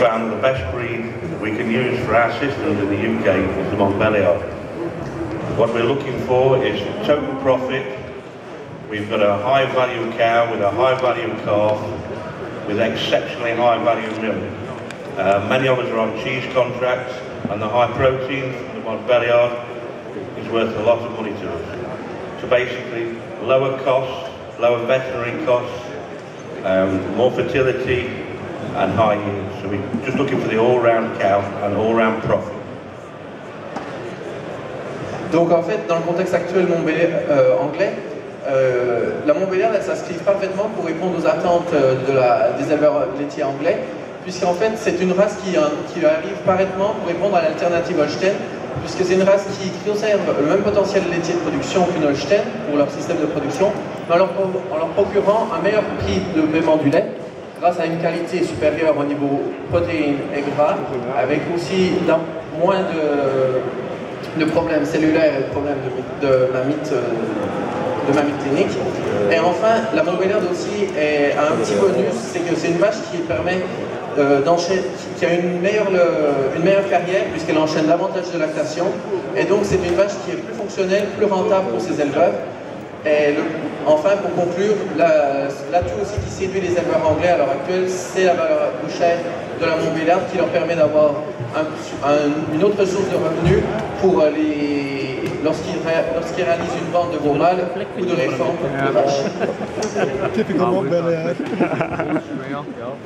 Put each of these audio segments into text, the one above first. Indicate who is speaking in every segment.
Speaker 1: found the best breed we can use for our systems in the UK is the Montbéliard. What we're looking for is total profit. We've got a high value cow with a high value calf with exceptionally high value milk. Many of us are on cheese contracts, and the high protein from the Montbéliard is worth a lot of money to us. So basically, lower costs, lower veterinary costs, more fertility and high yield. So we're just looking for the all-round cow and all-round profit.
Speaker 2: Donc en fait, dans le contexte actuel anglais, la Montbéliard elle s'inscrit parfaitement pour répondre aux attentes des éleveurs laitiers anglais, puisqu'en fait c'est une race qui arrive parfaitement pour répondre à l'alternative Holstein, puisque c'est une race qui conserve le même potentiel laitier de production qu'une Holstein pour leur système de production, mais en leur procurant un meilleur prix de paiement du lait, grâce à une qualité supérieure au niveau protéines et gras, avec aussi moins de problèmes cellulaires et de problèmes de mamite clinique. Et enfin, la Montbéliard aussi a un petit bonus, c'est que c'est une vache qui permet qui a une meilleure carrière puisqu'elle enchaîne davantage de lactation, et donc c'est une vache qui est plus fonctionnelle, plus rentable pour ses éleveurs. Et enfin, pour conclure, l'atout aussi qui séduit les éleveurs anglais à l'heure actuelle, c'est la valeur bouchère de la Montbéliard qui leur permet d'avoir une autre source de revenus pour lorsqu'ils réalisent une vente de gros mâles ou de réforme de vaches.
Speaker 3: Typical Montbéliard.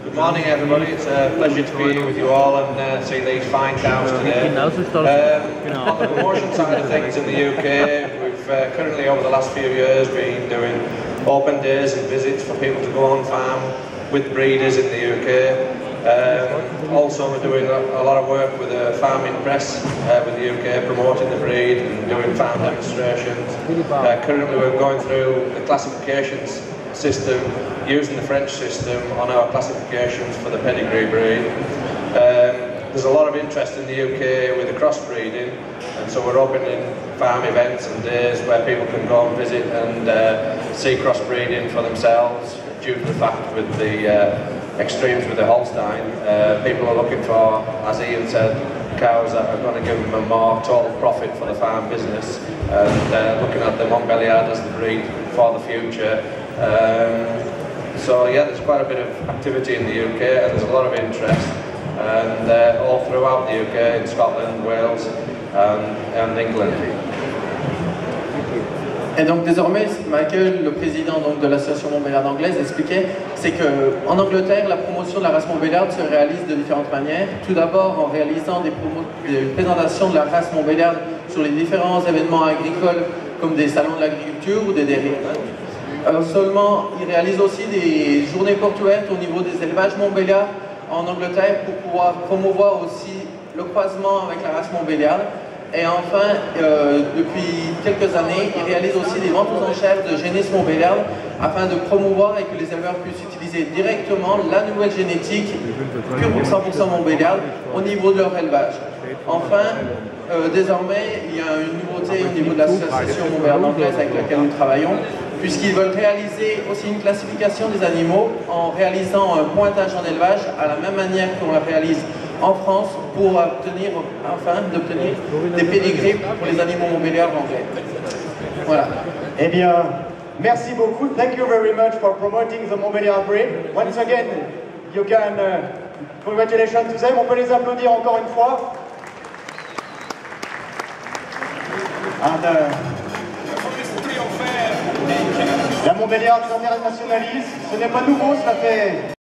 Speaker 4: Good morning everybody, it's a pleasure to be here with you all and see these fine cows today. On the promotion side of things in the UK, we've currently over the last few years been doing open days and visits for people to go on farm with breeders in the UK. Also we're doing a lot of work with the farming press with the UK, promoting the breed and doing farm demonstrations. Currently we're going through the classifications system, using the French system on our classifications for the pedigree breed. There's a lot of interest in the UK with the crossbreeding, and so we're opening farm events and days where people can go and visit and see crossbreeding for themselves, due to the fact with the extremes with the Holstein, people are looking for, as Ian said, cows that are going to give them a more total profit for the farm business, and looking at the Montbéliard as the breed for the future. So yeah, there's quite a bit of activity in the UK and there's a lot of interest, and all throughout the UK, in Scotland, Wales and England.
Speaker 2: Et donc désormais, Michael, le président donc, de l'association Montbéliard anglaise, expliquait, c'est qu'en Angleterre, la promotion de la race Montbéliard se réalise de différentes manières. Tout d'abord en réalisant une présentation de la race Montbéliard sur les différents événements agricoles, comme des salons de l'agriculture ou des dairy. Seulement, ils réalisent aussi des journées portes ouvertes au niveau des élevages Montbéliard en Angleterre pour pouvoir promouvoir aussi le croisement avec la race Montbéliard. Et enfin, depuis quelques années, ils réalisent aussi des ventes aux enchères de génisses Montbéliard afin de promouvoir et que les éleveurs puissent utiliser directement la nouvelle génétique pure 100% Montbéliard au niveau de leur élevage. Enfin, désormais, il y a une nouveauté au niveau de l'association Montbéliard anglaise avec laquelle nous travaillons, puisqu'ils veulent réaliser aussi une classification des animaux en réalisant un pointage en élevage à la même manière qu'on le réalise en France pour obtenir des pédigrés pour les animaux Montbéliard anglais. Voilà.
Speaker 5: Eh bien, merci beaucoup. Thank you very much for promoting the Montbéliard breed. Once again, you can congratulations to them. On peut les applaudir encore une fois. La Montbéliard s'internationalise. Ce n'est pas nouveau, ça fait